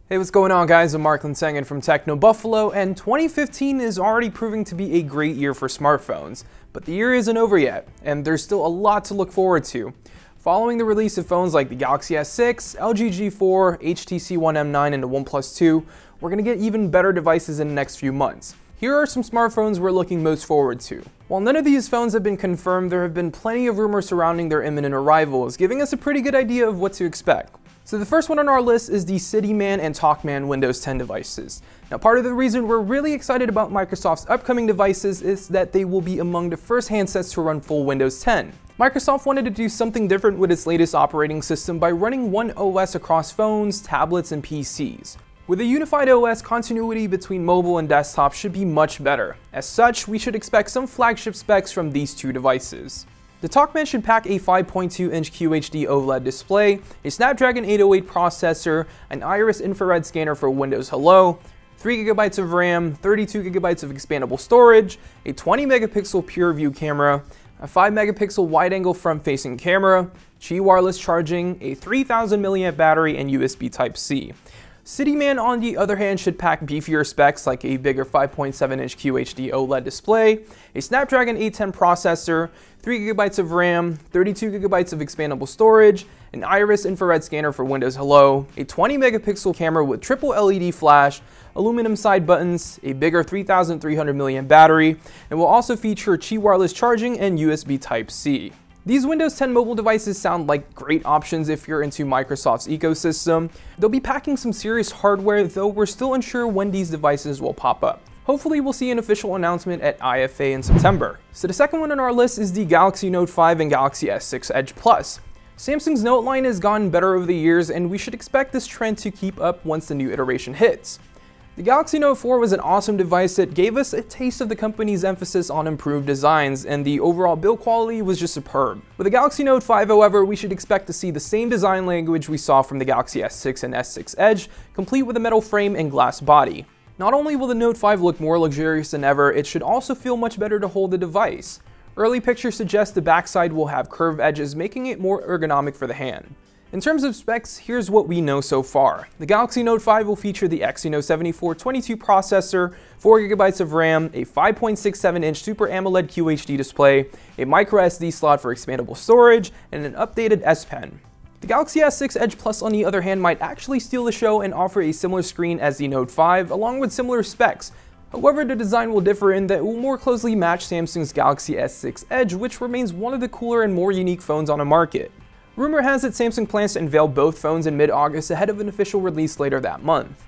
Hey, what's going on, guys? I'm Mark Linsengen from Techno Buffalo, and 2015 is already proving to be a great year for smartphones. But the year isn't over yet, and there's still a lot to look forward to. Following the release of phones like the Galaxy S6, LG G4, HTC One M9, and the OnePlus 2, we're going to get even better devices in the next few months. Here are some smartphones we're looking most forward to. While none of these phones have been confirmed, there have been plenty of rumors surrounding their imminent arrivals, giving us a pretty good idea of what to expect. So the first one on our list is the CityMan and TalkMan Windows 10 devices. Now, part of the reason we're really excited about Microsoft's upcoming devices is that they will be among the first handsets to run full Windows 10. Microsoft wanted to do something different with its latest operating system by running one OS across phones, tablets, and PCs. With a unified OS, continuity between mobile and desktop should be much better. As such, we should expect some flagship specs from these two devices. The TalkMan should pack a 5.2-inch QHD OLED display, a Snapdragon 808 processor, an iris infrared scanner for Windows Hello, 3GB of RAM, 32GB of expandable storage, a 20-megapixel PureView camera, a 5-megapixel wide-angle front-facing camera, Qi wireless charging, a 3000 mAh battery, and USB Type-C. CityMan, on the other hand, should pack beefier specs like a bigger 5.7-inch QHD OLED display, a Snapdragon 810 processor, 3GB of RAM, 32GB of expandable storage, an iris infrared scanner for Windows Hello, a 20-megapixel camera with triple LED flash, aluminum side buttons, a bigger 3300 mAh battery, and will also feature Qi wireless charging and USB Type-C. These Windows 10 mobile devices sound like great options if you're into Microsoft's ecosystem. They'll be packing some serious hardware, though we're still unsure when these devices will pop up. Hopefully we'll see an official announcement at IFA in September. So the second one on our list is the Galaxy Note 5 and Galaxy S6 Edge Plus. Samsung's Note line has gotten better over the years, and we should expect this trend to keep up once the new iteration hits. The Galaxy Note 4 was an awesome device that gave us a taste of the company's emphasis on improved designs, and the overall build quality was just superb. With the Galaxy Note 5, however, we should expect to see the same design language we saw from the Galaxy S6 and S6 Edge, complete with a metal frame and glass body. Not only will the Note 5 look more luxurious than ever, it should also feel much better to hold the device. Early pictures suggest the backside will have curved edges, making it more ergonomic for the hand. In terms of specs, here's what we know so far. The Galaxy Note 5 will feature the Exynos 7422 processor, 4GB of RAM, a 5.67-inch Super AMOLED QHD display, a microSD slot for expandable storage, and an updated S Pen. The Galaxy S6 Edge Plus, on the other hand, might actually steal the show and offer a similar screen as the Note 5, along with similar specs. However, the design will differ in that it will more closely match Samsung's Galaxy S6 Edge, which remains one of the cooler and more unique phones on the market. Rumor has it Samsung plans to unveil both phones in mid-August ahead of an official release later that month.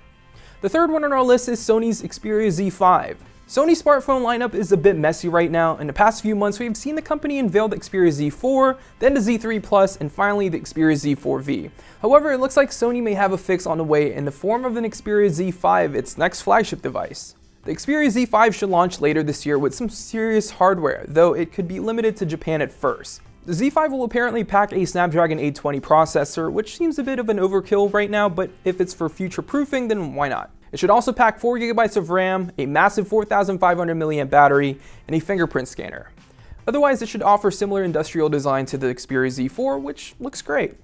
The third one on our list is Sony's Xperia Z5. Sony's smartphone lineup is a bit messy right now. In the past few months, we've seen the company unveil the Xperia Z4, then the Z3 Plus, and finally the Xperia Z4V. However, it looks like Sony may have a fix on the way in the form of an Xperia Z5, its next flagship device. The Xperia Z5 should launch later this year with some serious hardware, though it could be limited to Japan at first. The Z5 will apparently pack a Snapdragon 820 processor, which seems a bit of an overkill right now, but if it's for future proofing, then why not? It should also pack 4GB of RAM, a massive 4500 mAh battery, and a fingerprint scanner. Otherwise, it should offer similar industrial design to the Xperia Z4, which looks great.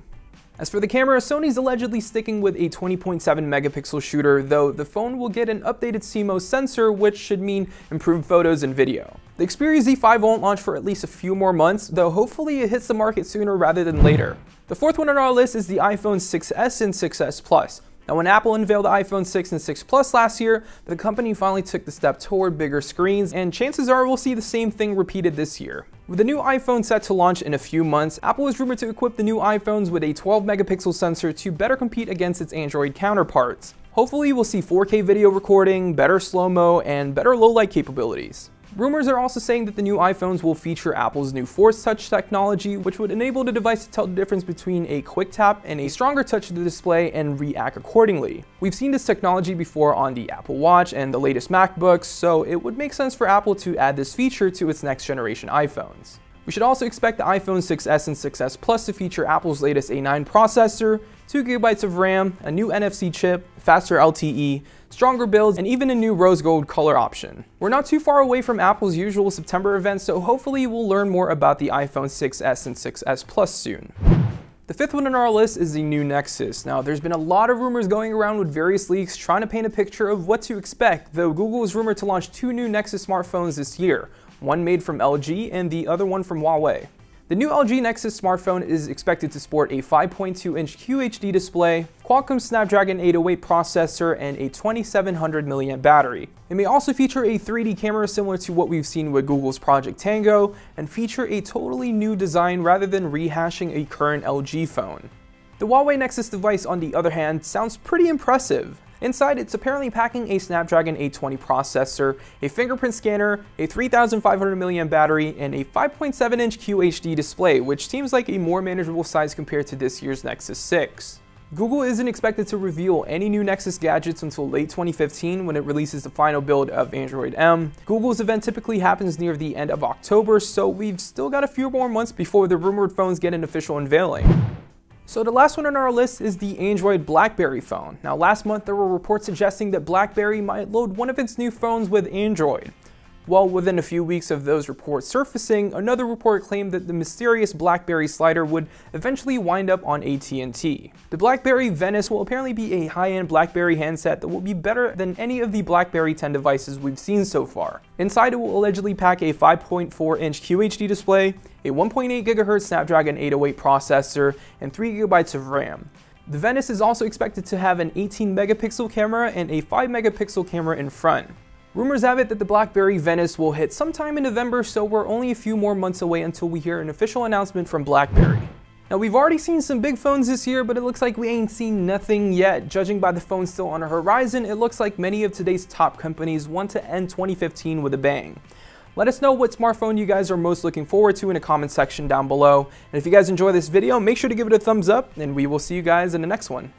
As for the camera, Sony's allegedly sticking with a 20.7 megapixel shooter, though the phone will get an updated CMOS sensor, which should mean improved photos and video. The Xperia Z5 won't launch for at least a few more months, though hopefully it hits the market sooner rather than later. The fourth one on our list is the iPhone 6s and 6s Plus. Now, when Apple unveiled the iPhone 6 and 6 Plus last year, the company finally took the step toward bigger screens, and chances are we'll see the same thing repeated this year. With the new iPhone set to launch in a few months, Apple is rumored to equip the new iPhones with a 12-megapixel sensor to better compete against its Android counterparts. Hopefully, we'll see 4K video recording, better slow-mo, and better low-light capabilities. Rumors are also saying that the new iPhones will feature Apple's new Force Touch technology, which would enable the device to tell the difference between a quick tap and a stronger touch to the display and react accordingly. We've seen this technology before on the Apple Watch and the latest MacBooks, so it would make sense for Apple to add this feature to its next generation iPhones. We should also expect the iPhone 6s and 6s Plus to feature Apple's latest A9 processor, 2GB of RAM, a new NFC chip, faster LTE, stronger builds, and even a new rose gold color option. We're not too far away from Apple's usual September event, so hopefully we'll learn more about the iPhone 6s and 6s Plus soon. The fifth one on our list is the new Nexus. Now, there's been a lot of rumors going around with various leaks trying to paint a picture of what to expect, though Google is rumored to launch 2 new Nexus smartphones this year, one made from LG and the other one from Huawei. The new LG Nexus smartphone is expected to sport a 5.2-inch QHD display, Qualcomm Snapdragon 808 processor, and a 2700 mAh battery. It may also feature a 3D camera similar to what we've seen with Google's Project Tango, and feature a totally new design rather than rehashing a current LG phone. The Huawei Nexus device, on the other hand, sounds pretty impressive. Inside, it's apparently packing a Snapdragon 820 processor, a fingerprint scanner, a 3500 mAh battery, and a 5.7-inch QHD display, which seems like a more manageable size compared to this year's Nexus 6. Google isn't expected to reveal any new Nexus gadgets until late 2015 when it releases the final build of Android M. Google's event typically happens near the end of October, so we've still got a few more months before the rumored phones get an official unveiling. So the last one on our list is the Android Blackberry phone. Now, last month there were reports suggesting that Blackberry might load one of its new phones with Android. Well, within a few weeks of those reports surfacing, another report claimed that the mysterious Blackberry slider would eventually wind up on AT&T. The Blackberry Venice will apparently be a high-end Blackberry handset that will be better than any of the Blackberry 10 devices we've seen so far. Inside, it will allegedly pack a 5.4-inch QHD display, a 1.8 GHz Snapdragon 808 processor, and 3 GB of RAM. The Venice is also expected to have an 18-megapixel camera and a 5-megapixel camera in front. Rumors have it that the Blackberry Venice will hit sometime in November, so we're only a few more months away until we hear an official announcement from Blackberry. Now, we've already seen some big phones this year, but it looks like we ain't seen nothing yet. Judging by the phones still on the horizon, it looks like many of today's top companies want to end 2015 with a bang. Let us know what smartphone you guys are most looking forward to in the comment section down below. And if you guys enjoy this video, make sure to give it a thumbs up, and we will see you guys in the next one.